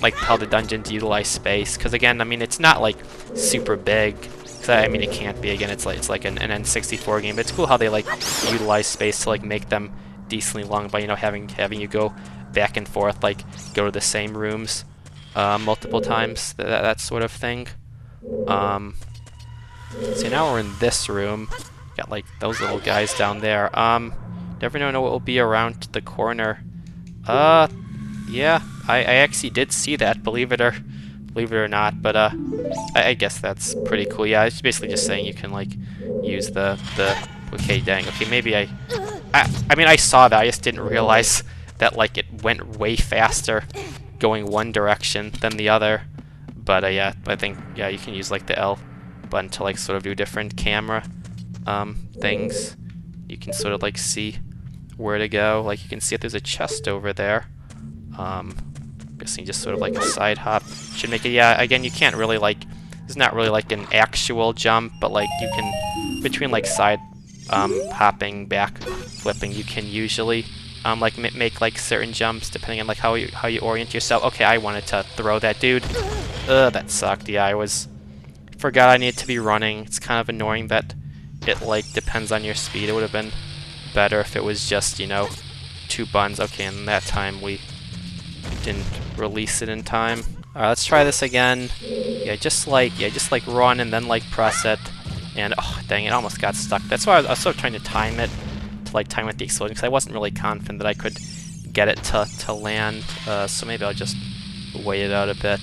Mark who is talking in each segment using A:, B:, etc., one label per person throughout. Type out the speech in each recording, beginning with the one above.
A: like how the dungeons utilize space. Because again, I mean, it's not like super big. I mean, it can't be. Again, it's like an N64 game. But it's cool how they like utilize space to like make them decently long by, you know, having you go back and forth, like go to the same rooms multiple times, that sort of thing. So now we're in this room. Got like those little guys down there. Never know what will be around the corner. Yeah, I actually did see that, believe it or not, but I guess that's pretty cool. Yeah, it's basically just saying you can like use the okay, dang. Okay, maybe I mean, I saw that, I just didn't realize that like it went way faster going one direction than the other. But yeah, I think, yeah, you can use like the L button to like sort of do different camera things. You can sort of like see where to go. Like you can see if there's a chest over there. Guessing just sort of like a side hop should make it. Yeah, again, you can't really like, there's not really like an actual jump, but like you can, between like side hopping, back flipping, you can usually like make like certain jumps depending on like how you orient yourself. Okay, I wanted to throw that dude. That sucked. Yeah, I forgot I needed to be running. It's kind of annoying that it like depends on your speed. It would have been better if it was just, you know, 2 buttons. Okay, and that time we didn't release it in time. Alright, let's try this again. Yeah, just like run and then like press it. And oh dang, it almost got stuck. That's why I was sort of trying to time it, to like time with the explosion, because I wasn't really confident that I could get it to land. So maybe I'll just wait it out a bit.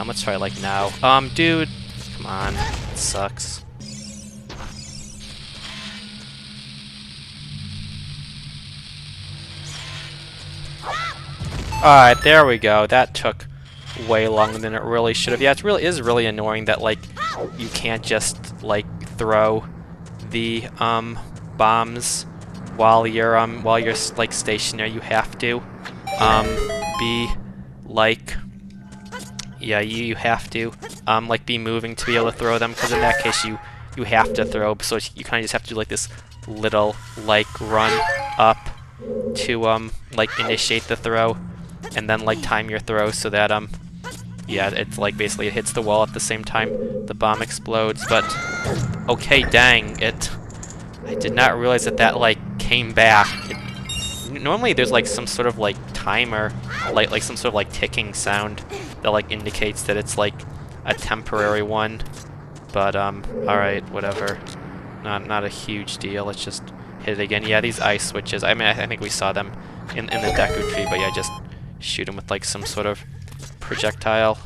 A: Let's try like now. Dude, come on, it sucks. Alright, there we go. That took way longer than it really should have. Yeah, it really is really annoying that like you can't just like throw the bombs while you're like stationary. You have to be like, yeah, you have to like be moving to be able to throw them, because in that case you have to throw. So you kind of just have to do like this little like run up to like initiate the throw, and then like time your throw so that yeah, it's like basically it hits the wall at the same time the bomb explodes. But okay, dang it, I did not realize that like came back. Normally there's like some sort of like timer, like some sort of like ticking sound that like indicates that it's like a temporary one. But alright, whatever, not a huge deal. Let's just hit it again. Yeah, these ice switches, I mean, I think we saw them in the Deku tree, but yeah, just shoot them with like some sort of projectile.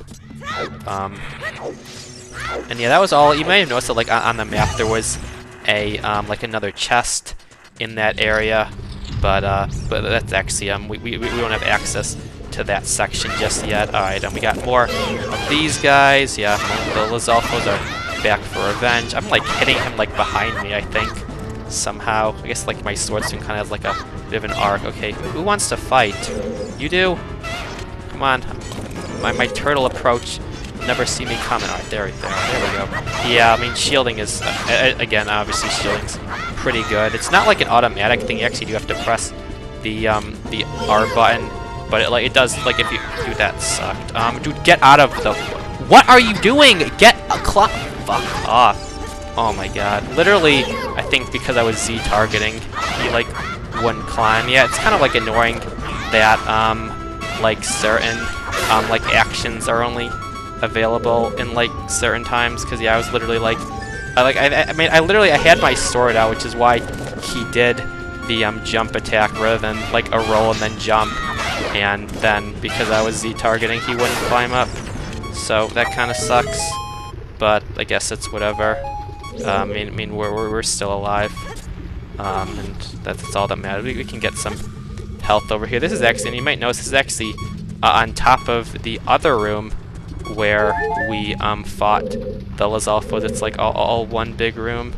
A: And yeah, that was all. You might have noticed that like on the map there was a like another chest in that area, but that's actually we don't have access to that section just yet. Alright, and we got more of these guys. Yeah, the Lizalfos are back for revenge. I'm like hitting him like behind me, I think, somehow. I guess like my sword swing kind of has like a bit of an arc. Okay, who wants to fight? You do? Come on. My turtle approach. Never see me coming. Alright, there we go. Yeah, I mean, shielding is, again, obviously shielding's pretty good. It's not like an automatic thing. You actually do have to press the R button, but it does, like, if you do that, sucked. Dude, get out of the... What are you doing? Get a clock. Fuck off. Oh my god. Literally, I think because I was Z-targeting, he, like, wouldn't climb. Yeah, it's kind of, like, annoying that, like, certain, like, actions are only available in like certain times, because yeah, I was literally like, I mean, I had my sword out, which is why he did the jump attack rather than like a roll and then jump, and then because I was Z-targeting, he wouldn't climb up. So that kind of sucks, but I guess it's whatever. I mean, we're still alive, and that's all that matters. We can get some health over here. This is actually, and you might notice, this is actually on top of the other room where we fought the Lizalfos. It's like all one big room,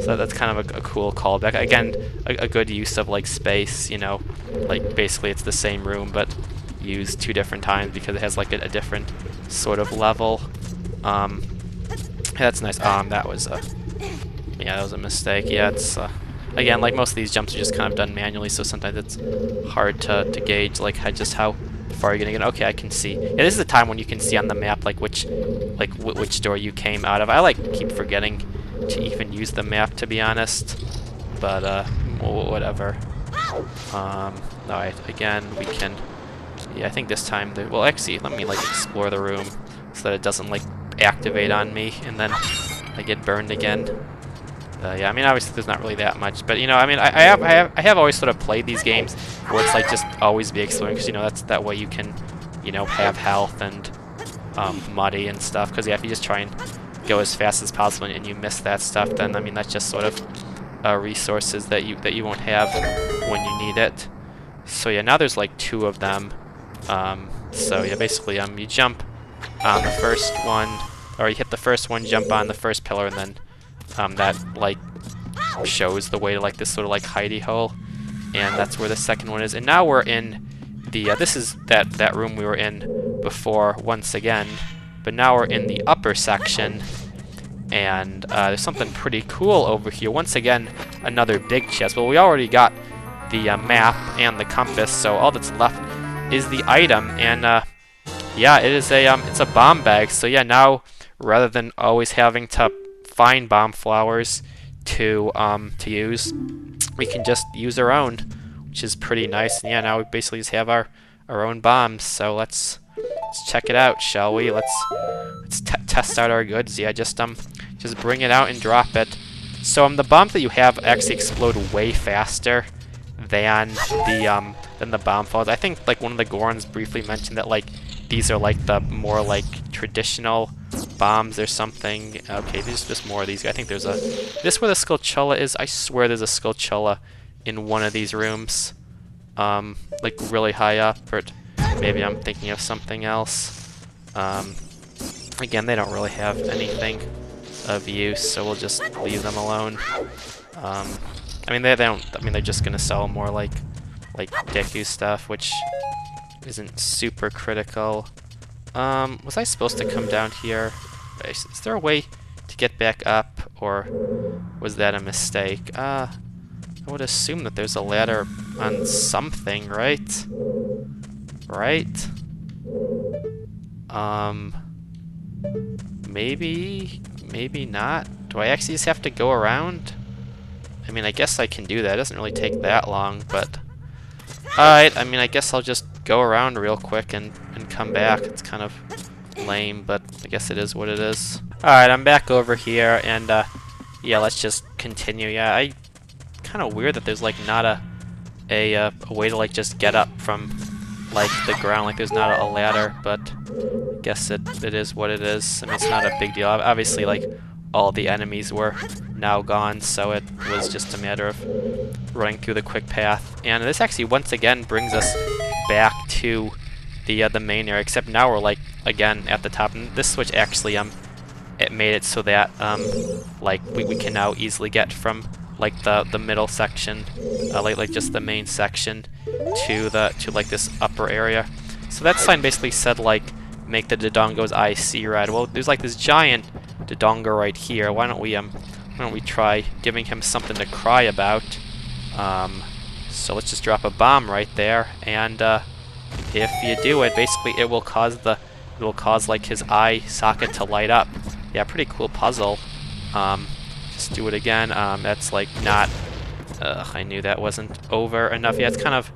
A: so that's kind of a cool callback. Again, a good use of like space, you know, like basically it's the same room but used 2 different times because it has like a different sort of level. Yeah, that's nice. That was a mistake. Yeah, it's again, like most of these jumps are just kind of done manually, so sometimes it's hard to gauge like just how far you're gonna get. Okay, I can see. Yeah, this is the time when you can see on the map like which door you came out of. I like keep forgetting to even use the map, to be honest, but whatever. Alright, again, we can. Yeah, I think this time. Well, actually, let me like explore the room so that it doesn't like activate on me and then I get burned again. Yeah, I mean, obviously there's not really that much, but you know, I mean, I have always sort of played these games where it's like just always be exploring, because you know that way you can, you know, have health and muddy and stuff. Because yeah, if you just try and go as fast as possible and you miss that stuff, then I mean that's just sort of resources that you won't have when you need it. So yeah, now there's like 2 of them. So yeah, basically you jump on the first one, or you hit the first one, jump on the first pillar, and then that like shows the way to like this sort of like hidey hole, and that's where the second one is. And now we're in the this is that room we were in before once again, but now we're in the upper section, and there's something pretty cool over here. Once again, another big chest. Well, we already got the map and the compass, so all that's left is the item, and yeah, it is it's a bomb bag. So yeah, now rather than always having to find bomb flowers to use, we can just use our own, which is pretty nice. And yeah, now we basically just have our own bombs. So let's check it out, shall we? Let's test out our goods. Yeah, just bring it out and drop it. So the bombs that you have actually explode way faster than the bomb falls. I think like one of the Gorons briefly mentioned that like these are like the more like traditional bombs or something. Okay, there's just more of these. I think there's this where the Skulltula is. I swear there's a Skulltula in one of these rooms, like really high up, but maybe I'm thinking of something else. Again, they don't really have anything of use, so we'll just leave them alone. I mean, they don't. I mean, they're just gonna sell more like Deku stuff, which isn't super critical. Was I supposed to come down here? Is there a way to get back up, or was that a mistake? I would assume that there's a ladder on something, right? Right? Maybe not. Do I actually just have to go around? I mean, I guess I can do that. It doesn't really take that long, but alright, I mean, I guess I'll just go around real quick and come back. It's kind of lame, but I guess it is what it is. Alright, I'm back over here, and yeah, let's just continue. Yeah, kind of weird that there's like not a way to like just get up from like the ground. Like there's not a ladder, but I guess it is what it is. I mean, it's not a big deal. Obviously, like all the enemies were now gone, so it was just a matter of running through the quick path. And this actually once again brings us back to the main area, except now we're like again at the top. And this switch actually it made it so that like we can now easily get from like the middle section, like just the main section, to like this upper area. So that sign basically said like make the Dodongo's eyes see red. Well, there's like this giant Dodongo right here. Why don't we try giving him something to cry about? So let's just drop a bomb right there, and if you do it, basically it will cause like his eye socket to light up. Yeah, pretty cool puzzle. Just do it again. That's like not. I knew that wasn't over enough. Yeah, it's kind of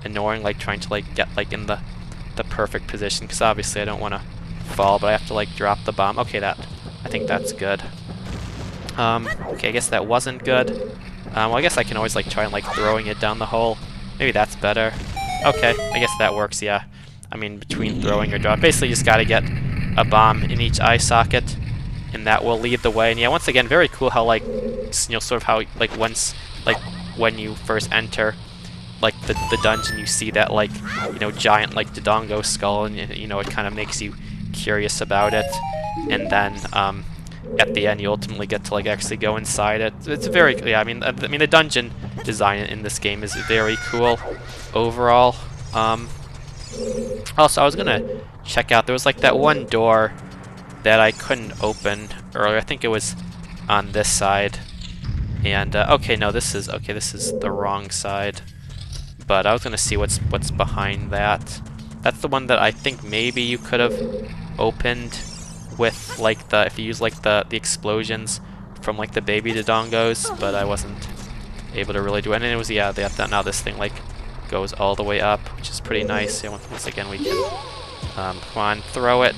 A: annoying, like trying to like get like in the perfect position, because obviously I don't want to fall, but I have to like drop the bomb. Okay, I think that's good. Okay, I guess that wasn't good. Well, I guess I can always like try and like throwing it down the hole. Maybe that's better. Okay, I guess that works. Yeah, I mean between throwing or drop, basically you just gotta get a bomb in each eye socket, and that will lead the way. And yeah, once again, very cool how like sort of how like when you first enter like the dungeon, you see that like giant like Dodongo skull, and it kind of makes you curious about it, and then at the end you ultimately get to like actually go inside it. It's very, yeah, I mean the dungeon design in this game is very cool overall. Also, I was gonna check out, there was like that one door that I couldn't open earlier. I think it was on this side, And okay, no, this is the wrong side. But I was gonna see what's behind that. That's the one that I think maybe you could have opened with like if you use like the explosions from like the baby Dodongos, but I wasn't able to really do it. And it was now this thing like goes all the way up, which is pretty nice. Yeah, once again we can come on, throw it.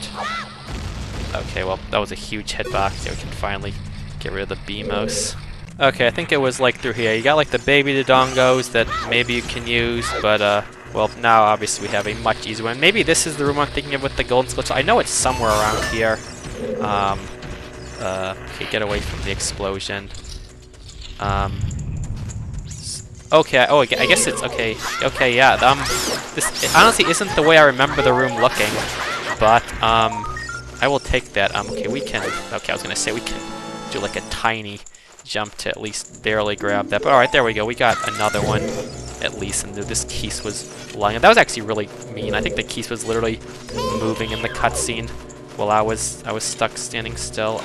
A: Okay, well that was a huge hitbox. Yeah, we can finally get rid of the BMOS. Okay, I think it was like through here. You got like the baby Dodongos that maybe you can use, but well, now obviously we have a much easier one. Maybe this is the room I'm thinking of with the golden skull. I know it's somewhere around here. Okay, get away from the explosion. Okay, oh, I guess it's okay. Okay, yeah. This honestly isn't the way I remember the room looking, but I will take that. Okay, we can. Okay, I was gonna say we can do like a tiny jump to at least barely grab that. But all right, there we go. We got another one at least, and this Keese was lying. That was actually really mean. I think the Keese was literally moving in the cutscene while I was stuck standing still.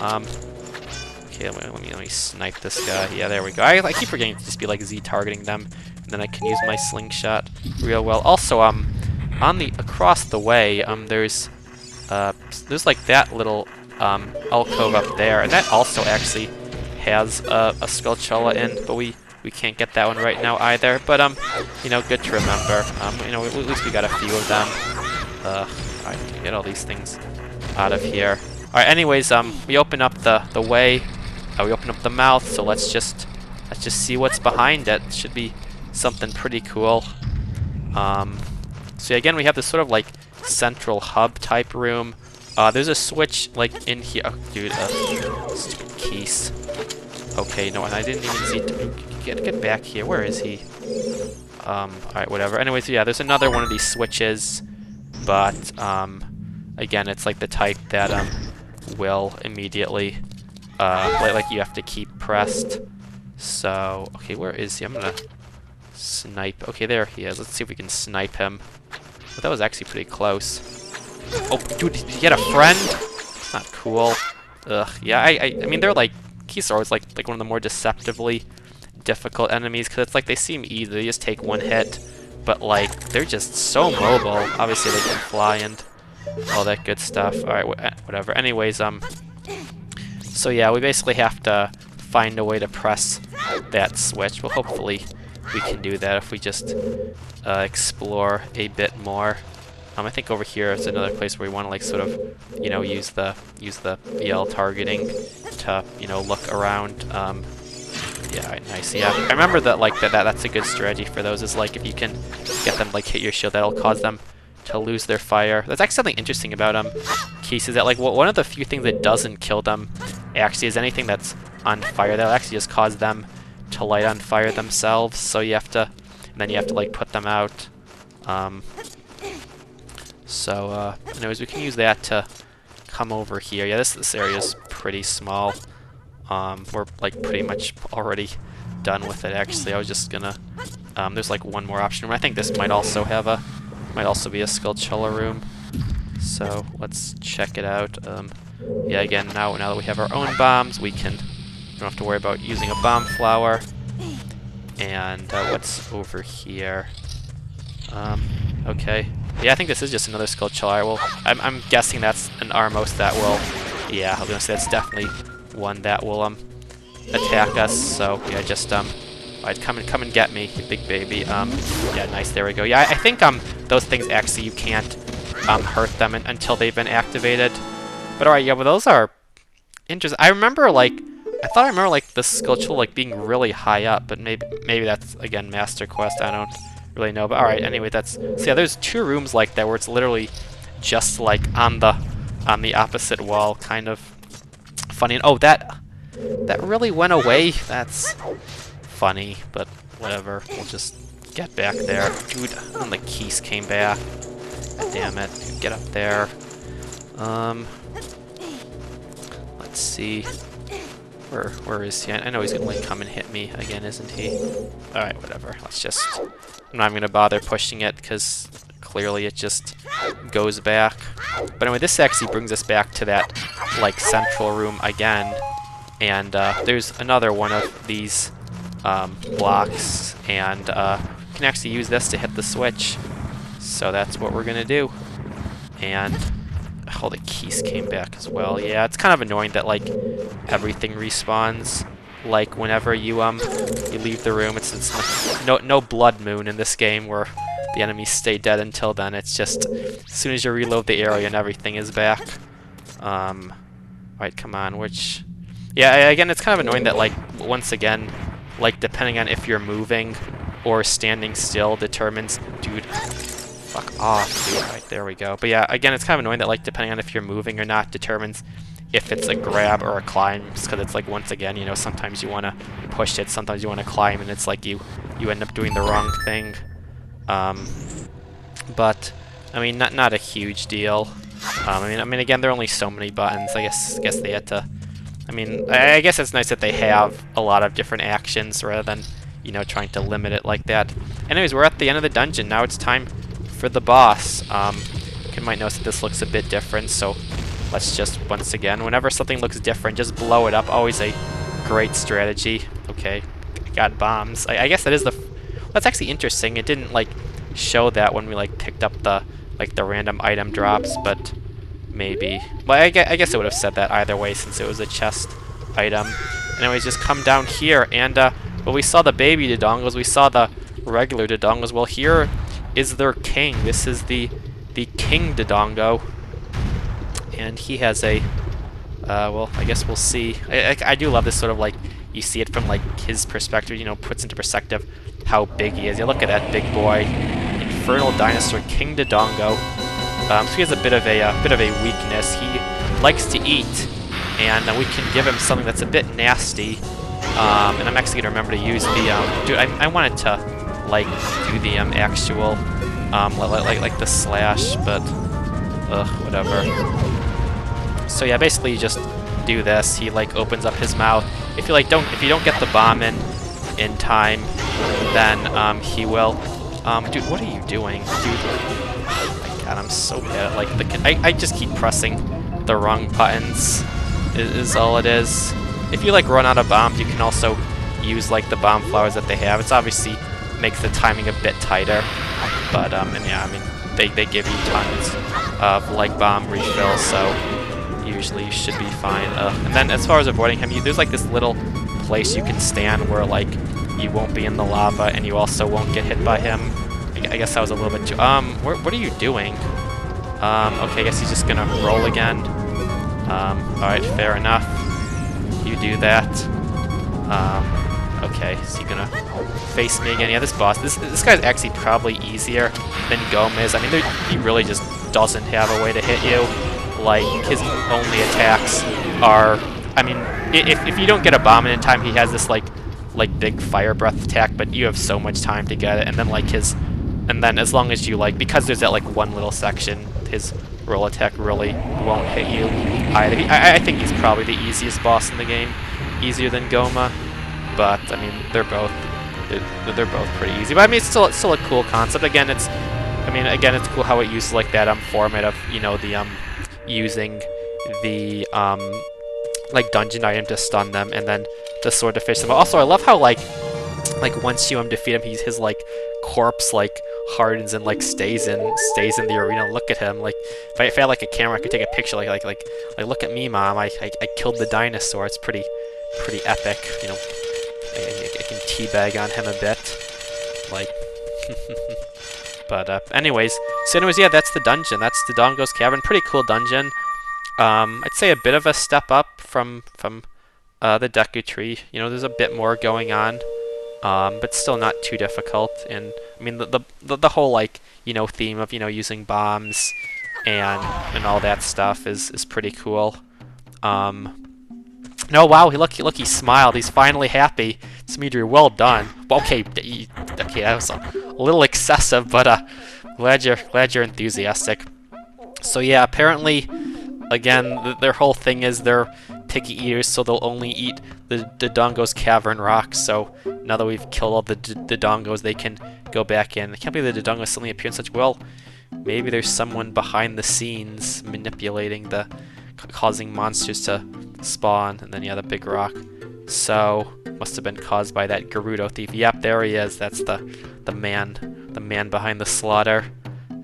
A: Okay, let me snipe this guy. Yeah, there we go. I keep forgetting to just be like Z targeting them, and then I can use my slingshot real well. Also, across the way, there's like that little alcove up there, and that also actually has a Skulltula in, but we can't get that one right now either. But you know, good to remember. You know, at least we got a few of them. Alright, get all these things out of here. Alright, anyways, we open up the way. We open up the mouth, so let's just see what's behind it. Should be something pretty cool. So yeah, again, we have this sort of like central hub type room. There's a switch like in here. Oh, dude, stupid Keese. Okay, no, and I didn't even see. Get back here. Where is he? Alright, whatever. Anyways, yeah, there's another one of these switches, but again, it's like the type that will immediately like you have to keep pressed. So, okay, where is he? I'm gonna snipe. Okay, there he is. Let's see if we can snipe him. But that was actually pretty close. Oh, dude, did you get a friend? It's not cool. Ugh. Yeah, I mean, they're like Keese are always like one of the more deceptively difficult enemies, because it's like they seem easy. They just take one hit, but like they're just so mobile. Obviously, they can fly and all that good stuff. All right, whatever. Anyways, so yeah, we basically have to find a way to press that switch. Well, hopefully we can do that if we just explore a bit more. I think over here is another place where we want to like sort of, you know, use the VL targeting to, you know, look around. Yeah, nice. Yeah, I remember that like that's a good strategy for those. Is like if you can get them like hit your shield, that'll cause them to lose their fire. That's actually something interesting about Keese, is that like one of the few things that doesn't kill them actually is anything that's on fire. That'll actually just cause them to light on fire themselves. So you have to, and then you have to like put them out. So anyways, we can use that to come over here. Yeah, this area is pretty small. We're like pretty much already done with it. Actually, I was just gonna. There's like one more option room. I think this might also have might also be a Skulltula room. So let's check it out. Yeah, again, now that we have our own bombs, we don't have to worry about using a bomb flower. And what's over here? Okay. Yeah, I think this is just another Skulltula. Well, I'm guessing that's an Armos that will. Yeah, I was gonna say that's definitely one that will attack us. So yeah, just I'd come and get me, you big baby. Yeah, nice. There we go. Yeah, I think those things actually you can't hurt them until they've been activated. But alright, yeah, but those are interesting. I remember like I remember like the Skulltula like being really high up, but maybe that's again Master Quest. I don't really know. But alright, anyway, so yeah, there's two rooms like that where it's literally just like on the opposite wall, kind of funny. And oh, that really went away. That's funny, but whatever. We'll just get back there. Dude, when the Keese came back. God damn it. Get up there. Let's see. Where is he? I know he's gonna like come and hit me again, isn't he? Alright, whatever. I'm not even gonna bother pushing it because clearly it just goes back. But anyway, this actually brings us back to that like central room again. And there's another one of these blocks, and you can actually use this to hit the switch. So that's what we're gonna do. And oh, the keys came back as well. Yeah, it's kind of annoying that like everything respawns. Like whenever you leave the room, it's no blood moon in this game where the enemies stay dead until then. It's just as soon as you reload the area and everything is back. Right, come on, which... Yeah, again, it's kind of annoying that, like, once again, like, depending on if you're moving or standing still determines... Dude, fuck off, dude. Right, there we go. But yeah, again, it's kind of annoying that, like, depending on if you're moving or not determines if it's a grab or a climb, because it's, like, once again, you know, sometimes you want to push it, sometimes you want to climb, and it's like you end up doing the wrong thing. But, I mean, not a huge deal. I mean, again, there are only so many buttons. I guess they had to... I mean, I guess it's nice that they have a lot of different actions rather than, you know, trying to limit it like that. Anyways, we're at the end of the dungeon. Now it's time for the boss. You might notice that this looks a bit different, so let's just, once again, whenever something looks different, just blow it up. Always a great strategy. Okay, got bombs. I guess that is the... Well, that's actually interesting. It didn't, like, show that when we, like, picked up the, like, the random item drops, but... Maybe. Well, I guess it would have said that either way since it was a chest item. Anyways, just come down here, and well, we saw the baby Dodongos, we saw the regular Dodongos. Well, here is their king. This is the King Dodongo, and he has a well, I guess we'll see. I do love this sort of, like, you see it from, like, his perspective, you know, puts into perspective how big he is. You look at that big boy, infernal dinosaur King Dodongo. So he has a bit of a weakness. He likes to eat, and we can give him something that's a bit nasty. And I'm actually gonna remember to use the dude. I wanted to like do the actual like the slash, but whatever. So yeah, basically you just do this. He like opens up his mouth. If you don't get the bomb in time, then he will. Dude, what are you doing, dude? God, I'm so bad at, like, I just keep pressing the wrong buttons, is all it is. If you, like, run out of bombs, you can also use, like, the bomb flowers that they have. It's obviously makes the timing a bit tighter, but, and yeah, I mean, they give you tons of, like, bomb refills, so usually you should be fine. And then as far as avoiding him, there's, like, this little place you can stand where, like, you won't be in the lava, and you also won't get hit by him. I guess that was a little bit too... what are you doing? Okay, I guess he's just gonna roll again. Alright, fair enough. You do that. Okay, is he gonna face me again? Yeah, this boss... This guy's actually probably easier than Gomez. I mean, he really just doesn't have a way to hit you. Like, his only attacks are... I mean, if you don't get a bomb in time, he has this, like big fire breath attack, but you have so much time to get it, and then, like, and then as long as you, like, because there's that, like, one little section, his roll attack really won't hit you either. I think he's probably the easiest boss in the game, easier than Goma, but, I mean, they're both pretty easy. But, I mean, it's still a cool concept. Again, it's cool how it uses, like, that, format of, you know, the, using the, like, dungeon item to stun them, and then the sword to fish them. But also, I love how, like once you defeat him, his like corpse like hardens and like stays in the arena. Look at him. Like if I had like a camera, I could take a picture. Like look at me, mom. I killed the dinosaur. It's pretty epic. You know, I can teabag on him a bit. Like, but anyways, yeah, that's the dungeon. That's the Dodongo's Cavern. Pretty cool dungeon. I'd say a bit of a step up from the Deku Tree. You know, there's a bit more going on, but still not too difficult. And I mean, the whole, like, you know, theme of, you know, using bombs and all that stuff is pretty cool. No, wow, look, he smiled. He's finally happy. Smeedry, well done. Okay, that was a little excessive, but glad you're enthusiastic. So yeah, apparently, again, their whole thing is they're picky eaters, so they'll only eat the Dodongo's Cavern rocks. So now that we've killed all the Dodongos, they can go back in. I can't believe the Dodongos suddenly appear in such... Well, maybe there's someone behind the scenes manipulating the causing monsters to spawn. And then yeah, the big rock. So must have been caused by that Gerudo thief. Yep, there he is. That's the man behind the slaughter.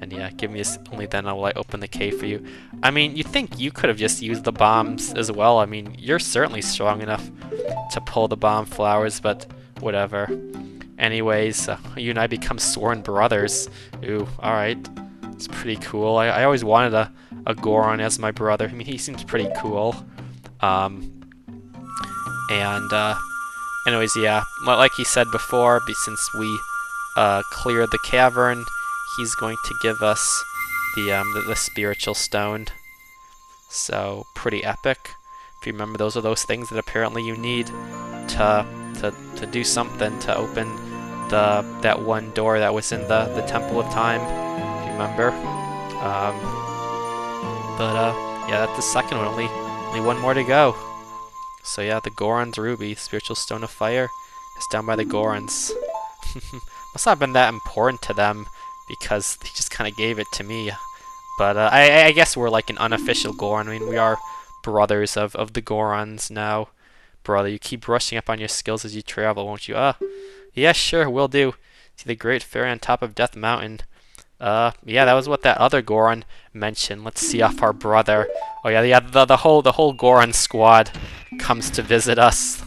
A: And yeah, give me only then will I open the cave for you. I mean, you think you could have just used the bombs as well. I mean, you're certainly strong enough to pull the bomb flowers, but whatever. Anyways, you and I become sworn brothers. Ooh, alright. It's pretty cool. I always wanted a Goron as my brother. I mean, he seems pretty cool. Anyways, yeah, like he said before, since we cleared the cavern, he's going to give us the spiritual stone. So pretty epic. If you remember, those are those things that apparently you need to do something to open that one door that was in the Temple of Time. If you remember. Yeah, that's the second one. Only one more to go. So yeah, the Goron's Ruby, Spiritual Stone of Fire, is down by the Gorons. Must not have been that important to them, because he just kind of gave it to me. But I guess we're like an unofficial Goron. I mean, we are brothers of the Gorons now. Brother, you keep brushing up on your skills as you travel, won't you? Yeah, sure, will do. See the Great Fairy on top of Death Mountain. Yeah, that was what that other Goron mentioned. Let's see off our brother. Oh yeah, the whole Goron squad comes to visit us.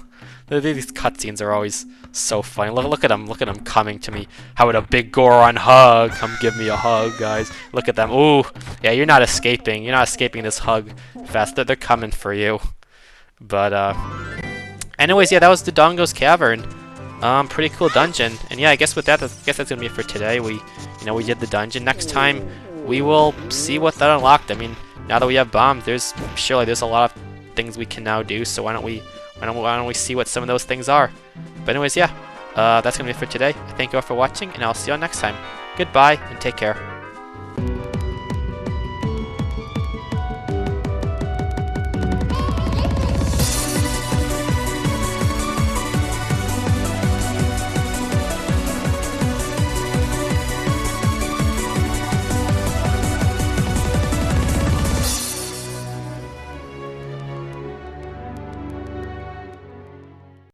A: These cutscenes are always so funny. Look at them coming to me. How would a big Goron hug? Come give me a hug, guys. Look at them. Ooh, yeah, you're not escaping. You're not escaping this hug fast. They're coming for you. But anyways, yeah, that was Dodongo's Cavern. Pretty cool dungeon. And yeah, I guess with that, I guess that's gonna be it for today. We did the dungeon. Next time, we will see what that unlocked. I mean, now that we have bombs, there's a lot of things we can now do. So why don't we see what some of those things are? But anyways, yeah, that's gonna be it for today. Thank you all for watching, and I'll see you all next time. Goodbye and take care.